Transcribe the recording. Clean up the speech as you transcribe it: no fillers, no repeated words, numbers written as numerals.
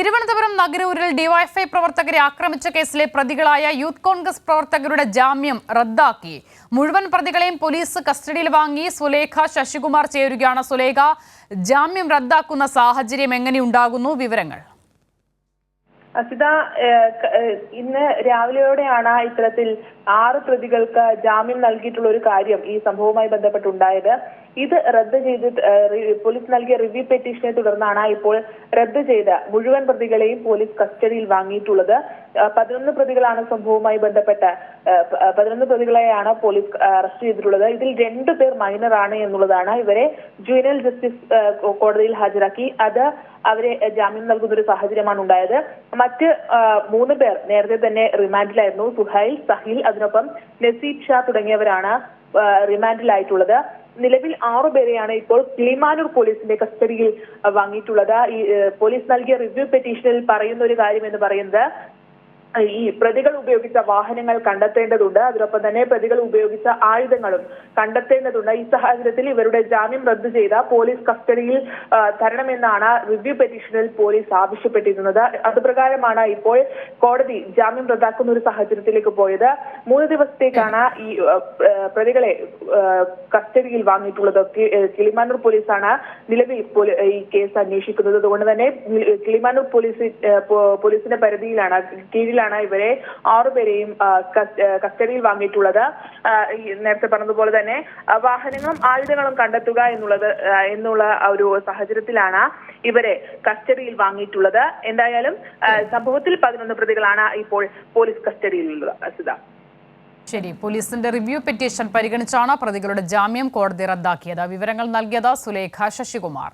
Thiruvananthapuram നഗരൂരിൽ DYFI പ്രവർത്തകരെ ആക്രമിച്ച കേസിലെ പ്രതികളായ യൂത്ത് കോൺഗ്രസ് പ്രവർത്തകരുടെ ജാമ്യം റദ്ദാക്കി. മുഴുവൻ പ്രതികളെയും പോലീസ് കസ്റ്റഡിയിൽ വാങ്ങി. സുലേഖ ശശികുമാർ ചേരുകയാണ്. സുലേഖ, ജാമ്യം റദ്ദാക്കുന്ന സാഹചര്യം എങ്ങനെയുണ്ടാകുന്നു? വിവരങ്ങൾ. അസിത, ഇന്ന് രാവിലെയോടെയാണ് ഇത്തരത്തിൽ 6 പ്രതികൾക്ക് ജാമ്യം നൽകിയിട്ടുള്ള ഒരു കാര്യം ഈ സംഭവവുമായി ബന്ധപ്പെട്ടുണ്ടായത്. ഇത് റദ്ദ് ചെയ്ത് പോലീസ് നൽകിയ റിവ്യൂ പെറ്റീഷനെ തുടർന്നാണ് ഇപ്പോൾ റദ്ദ് ചെയ്ത് മുഴുവൻ പ്രതികളെയും പോലീസ് കസ്റ്റഡിയിൽ വാങ്ങിയിട്ടുള്ളത്. 11 പ്രതികളാണ് സംഭവവുമായി ബന്ധപ്പെട്ട് 11 പ്രതികളെയാണ് പോലീസ് അറസ്റ്റ് ചെയ്തിട്ടുള്ളത്. ഇതിൽ 2 പേർ മൈനറാണ് എന്നുള്ളതാണ്. ഇവരെ ജുവനൈൽ ജസ്റ്റിസ് കോടതിയിൽ ഹാജരാക്കി. അവരെ ജാമ്യം നൽകുന്ന ഒരു സാഹചര്യമാണ് ഉണ്ടായത്. മറ്റ് 3 പേർ നേരത്തെ തന്നെ റിമാൻഡിലായിരുന്നു. സുഹൈൽ, സഹിൽ, അതിനൊപ്പം നസീബ് ഷാ തുടങ്ങിയവരാണ് റിമാൻഡിലായിട്ടുള്ളത്. നിലവിൽ 6 പേരെയാണ് ഇപ്പോൾ കിളിമാനൂർ പോലീസിന്റെ കസ്റ്റഡിയിൽ വാങ്ങിയിട്ടുള്ളത്. ഈ പോലീസ് നൽകിയ റിവ്യൂ പെറ്റീഷനിൽ പറയുന്ന ഒരു കാര്യം എന്ന് പറയുന്നത്, ഈ പ്രതികൾ ഉപയോഗിച്ച വാഹനങ്ങൾ കണ്ടെത്തേണ്ടതുണ്ട്. അതിനൊപ്പം തന്നെ പ്രതികൾ ഉപയോഗിച്ച ആയുധങ്ങളും കണ്ടെത്തേണ്ടതുണ്ട്. ഈ സാഹചര്യത്തിൽ ഇവരുടെ ജാമ്യം റദ്ദു ചെയ്ത പോലീസ് കസ്റ്റഡിയിൽ തരണമെന്നാണ് റിവ്യൂ പെറ്റീഷനിൽ പോലീസ് ആവശ്യപ്പെട്ടിരുന്നത്. അതുപ്രകാരമാണ് ഇപ്പോൾ കോടതി ജാമ്യം റദ്ദാക്കുന്ന ഒരു സാഹചര്യത്തിലേക്ക് പോയത്. 3 ദിവസത്തേക്കാണ് ഈ പ്രതികളെ കസ്റ്റഡിയിൽ വാങ്ങിയിട്ടുള്ളത്. കിളിമാനൂർ പോലീസാണ് നിലവിൽ ഈ കേസ് അന്വേഷിക്കുന്നത്. അതുകൊണ്ട് തന്നെ കിളിമാനൂർ പോലീസിന്റെ പരിധിയിലാണ്, കീഴിലാണ് ഇവരെ 6 പേരെയും കസ്റ്റഡിയിൽ വാങ്ങിയിട്ടുള്ളത്. നേരത്തെ പറഞ്ഞതുപോലെ തന്നെ വാഹനങ്ങളും ആയുധങ്ങളും കണ്ടെത്തുക എന്നുള്ള ഒരു സാഹചര്യത്തിലാണ് ഇവരെ കസ്റ്റഡിയിൽ വാങ്ങിയിട്ടുള്ളത്. എന്തായാലും സംഭവത്തിൽ 11 പ്രതികളാണ് ഇപ്പോൾ പോലീസ് കസ്റ്റഡിയിലുള്ളത്. അസിത, ശരി, പോലീസിന്റെ റിവ്യൂ പെറ്റീഷൻ പരിഗണിച്ചാണ് പ്രതികളുടെ ജാമ്യം കോടതി റദ്ദാക്കിയത്. വിവരങ്ങൾ നൽകിയത് സുലേഖ ശശികുമാർ.